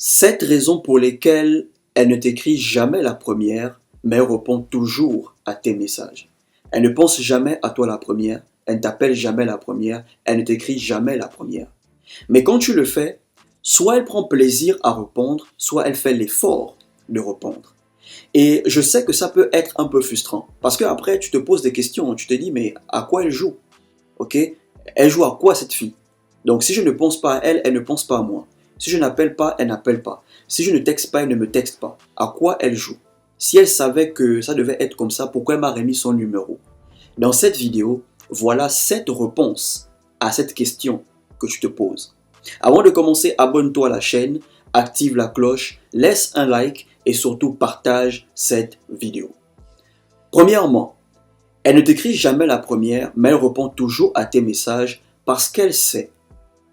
7 raisons pour lesquelles elle ne t'écrit jamais la première, mais elle répond toujours à tes messages. Elle ne pense jamais à toi la première, elle ne t'appelle jamais la première, elle ne t'écrit jamais la première. Mais quand tu le fais, soit elle prend plaisir à répondre, soit elle fait l'effort de répondre. Et je sais que ça peut être un peu frustrant, parce qu'après tu te poses des questions, tu te dis mais à quoi elle joue? Ok? Elle joue à quoi cette fille? Donc si je ne pense pas à elle, elle ne pense pas à moi. Si je n'appelle pas, elle n'appelle pas. Si je ne texte pas, elle ne me texte pas. À quoi elle joue? Si elle savait que ça devait être comme ça, pourquoi elle m'a remis son numéro? Dans cette vidéo, voilà 7 réponses à cette question que tu te poses. Avant de commencer, abonne-toi à la chaîne, active la cloche, laisse un like et surtout partage cette vidéo. Premièrement, elle ne t'écrit jamais la première, mais elle répond toujours à tes messages parce qu'elle sait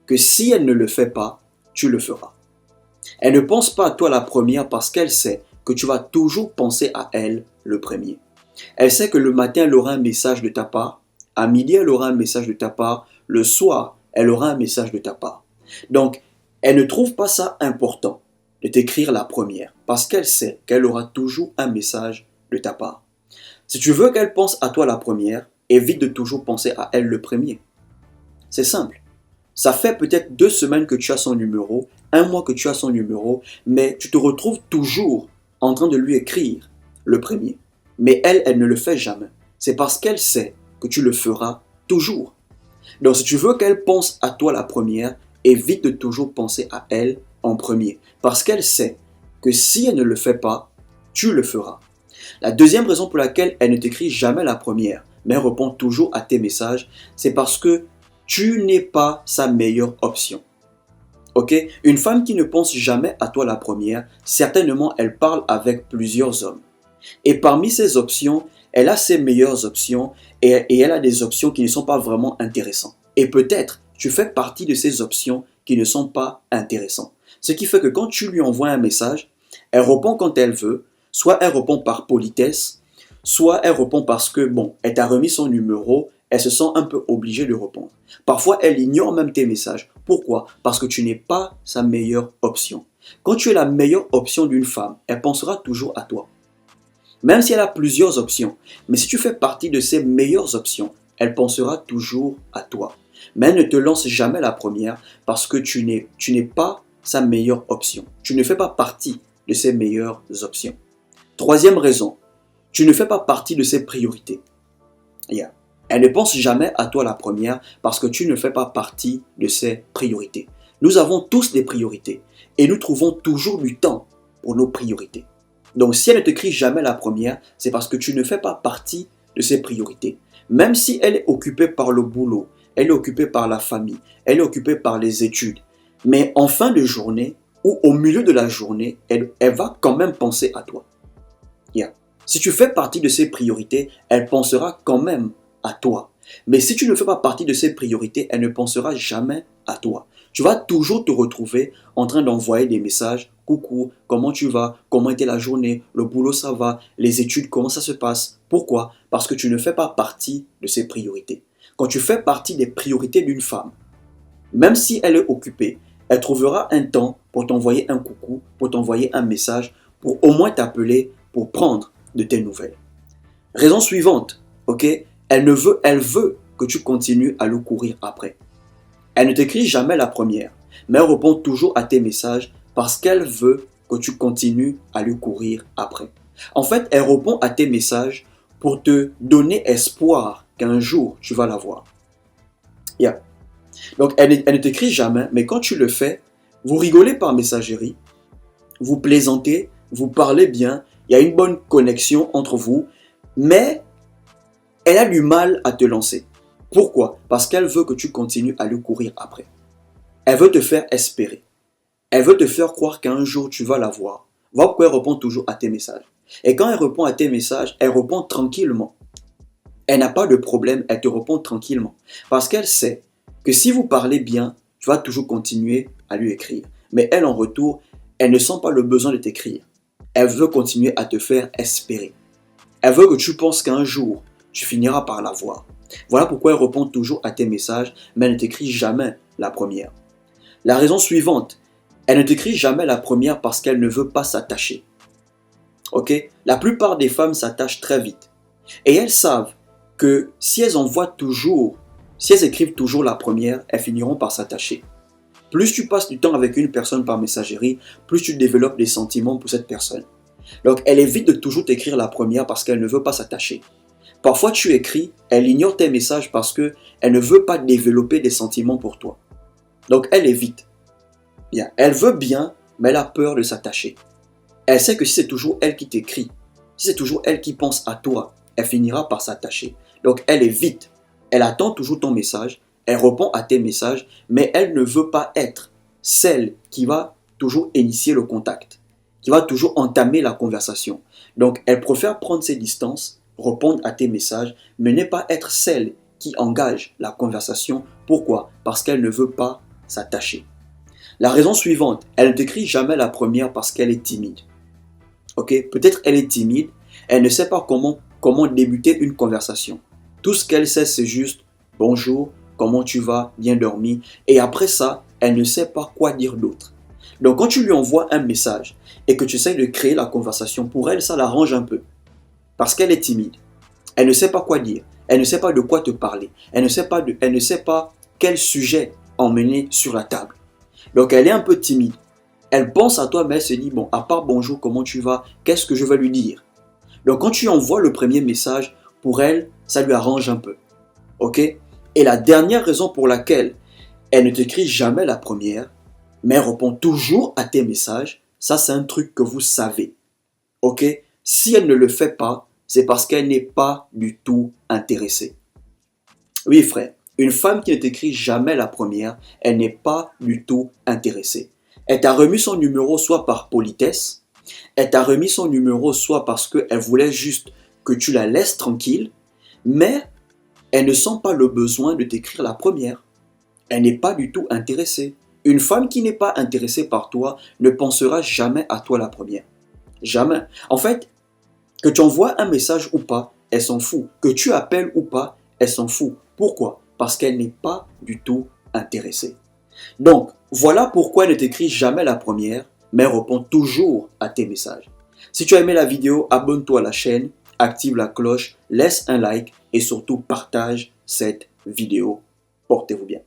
que si elle ne le fait pas, tu le feras. Elle ne pense pas à toi la première parce qu'elle sait que tu vas toujours penser à elle le premier. Elle sait que le matin, elle aura un message de ta part, à midi, elle aura un message de ta part, le soir, elle aura un message de ta part. Donc, elle ne trouve pas ça important de t'écrire la première parce qu'elle sait qu'elle aura toujours un message de ta part. Si tu veux qu'elle pense à toi la première, évite de toujours penser à elle le premier. C'est simple. Ça fait peut-être 2 semaines que tu as son numéro, 1 mois que tu as son numéro, mais tu te retrouves toujours en train de lui écrire le premier. Mais elle, elle ne le fait jamais. C'est parce qu'elle sait que tu le feras toujours. Donc si tu veux qu'elle pense à toi la première, évite de toujours penser à elle en premier. Parce qu'elle sait que si elle ne le fait pas, tu le feras. La deuxième raison pour laquelle elle ne t'écrit jamais la première, mais elle répond toujours à tes messages, c'est parce que tu n'es pas sa meilleure option. Ok? Une femme qui ne pense jamais à toi la première, certainement elle parle avec plusieurs hommes. Et parmi ces options, elle a ses meilleures options et elle a des options qui ne sont pas vraiment intéressantes. Et peut-être tu fais partie de ces options qui ne sont pas intéressantes. Ce qui fait que quand tu lui envoies un message, elle répond quand elle veut, soit elle répond par politesse, soit elle répond parce que, bon, elle t'a remis son numéro, elle se sent un peu obligée de répondre. Parfois, elle ignore même tes messages. Pourquoi? Parce que tu n'es pas sa meilleure option. Quand tu es la meilleure option d'une femme, elle pensera toujours à toi. Même si elle a plusieurs options, mais si tu fais partie de ses meilleures options, elle pensera toujours à toi. Mais elle ne te lance jamais la première parce que tu n'es pas sa meilleure option. Tu ne fais pas partie de ses meilleures options. Troisième raison, tu ne fais pas partie de ses priorités. Yeah. Elle ne pense jamais à toi la première parce que tu ne fais pas partie de ses priorités. Nous avons tous des priorités et nous trouvons toujours du temps pour nos priorités. Donc si elle ne t'écrit jamais la première, c'est parce que tu ne fais pas partie de ses priorités. Même si elle est occupée par le boulot, elle est occupée par la famille, elle est occupée par les études. Mais en fin de journée ou au milieu de la journée, elle va quand même penser à toi. Yeah. Si tu fais partie de ses priorités, elle pensera quand même à toi. Mais si tu ne fais pas partie de ses priorités, elle ne pensera jamais à toi. Tu vas toujours te retrouver en train d'envoyer des messages. Coucou, comment tu vas? Comment était la journée? Le boulot, ça va? Les études, comment ça se passe? Pourquoi? Parce que tu ne fais pas partie de ses priorités. Quand tu fais partie des priorités d'une femme, même si elle est occupée, elle trouvera un temps pour t'envoyer un coucou, pour t'envoyer un message, pour au moins t'appeler, pour prendre de tes nouvelles. Raison suivante, ok? Elle veut que tu continues à le courir après. Elle ne t'écrit jamais la première, mais elle répond toujours à tes messages parce qu'elle veut que tu continues à lui courir après. En fait, elle répond à tes messages pour te donner espoir qu'un jour tu vas la voir. Yeah. Donc, elle ne t'écrit jamais, mais quand tu le fais, vous rigolez par messagerie, vous plaisantez, vous parlez bien, il y a une bonne connexion entre vous, mais elle a du mal à te lancer. Pourquoi? Parce qu'elle veut que tu continues à lui courir après. Elle veut te faire espérer. Elle veut te faire croire qu'un jour tu vas la voir. Voilà pourquoi elle répond toujours à tes messages. Et quand elle répond à tes messages, elle répond tranquillement. Elle n'a pas de problème, elle te répond tranquillement. Parce qu'elle sait que si vous parlez bien, tu vas toujours continuer à lui écrire. Mais elle, en retour, elle ne sent pas le besoin de t'écrire. Elle veut continuer à te faire espérer. Elle veut que tu penses qu'un jour, tu finiras par la voir. Voilà pourquoi elle répond toujours à tes messages, mais elle ne t'écrit jamais la première. La raison suivante, Elle ne t'écrit jamais la première parce qu'elle ne veut pas s'attacher. Ok? La plupart des femmes s'attachent très vite. Et elles savent que si elles si elles écrivent toujours la première, elles finiront par s'attacher. Plus tu passes du temps avec une personne par messagerie, plus tu développes des sentiments pour cette personne. Donc elle évite de toujours t'écrire la première parce qu'elle ne veut pas s'attacher. Parfois tu écris, elle ignore tes messages parce qu'elle ne veut pas développer des sentiments pour toi. Donc elle évite. Bien, elle veut bien, mais elle a peur de s'attacher. Elle sait que si c'est toujours elle qui t'écrit, si c'est toujours elle qui pense à toi, elle finira par s'attacher. Donc elle évite. Elle attend toujours ton message, elle répond à tes messages, mais elle ne veut pas être celle qui va toujours initier le contact, qui va toujours entamer la conversation. Donc elle préfère prendre ses distances, répondre à tes messages, mais ne pas être celle qui engage la conversation. Pourquoi? Parce qu'elle ne veut pas s'attacher. La raison suivante, elle ne t'écrit jamais la première parce qu'elle est timide. Ok? Peut-être elle est timide, elle ne sait pas comment débuter une conversation. Tout ce qu'elle sait, c'est juste bonjour, comment tu vas, bien dormi. Et après ça, elle ne sait pas quoi dire d'autre. Donc quand tu lui envoies un message et que tu essaies de créer la conversation, pour elle, ça l'arrange un peu. Parce qu'elle est timide. Elle ne sait pas quoi dire. Elle ne sait pas de quoi te parler. Elle ne sait pas quel sujet emmener sur la table. Donc elle est un peu timide. Elle pense à toi, mais elle se dit, bon, à part bonjour, comment tu vas, qu'est-ce que je vais lui dire? Donc quand tu envoies le premier message, pour elle, ça lui arrange un peu. Ok? Et la dernière raison pour laquelle elle ne t'écrit jamais la première, mais elle répond toujours à tes messages, ça c'est un truc que vous savez. Ok? Si elle ne le fait pas, c'est parce qu'elle n'est pas du tout intéressée. Oui frère, une femme qui ne t'écrit jamais la première, elle n'est pas du tout intéressée. Elle t'a remis son numéro soit par politesse, elle t'a remis son numéro soit parce qu'elle voulait juste que tu la laisses tranquille, mais elle ne sent pas le besoin de t'écrire la première. Elle n'est pas du tout intéressée. Une femme qui n'est pas intéressée par toi ne pensera jamais à toi la première. Jamais. En fait, que tu envoies un message ou pas, elle s'en fout. Que tu appelles ou pas, elle s'en fout. Pourquoi? Parce qu'elle n'est pas du tout intéressée. Donc, voilà pourquoi elle ne t'écrit jamais la première, mais répond toujours à tes messages. Si tu as aimé la vidéo, abonne-toi à la chaîne, active la cloche, laisse un like et surtout partage cette vidéo. Portez-vous bien.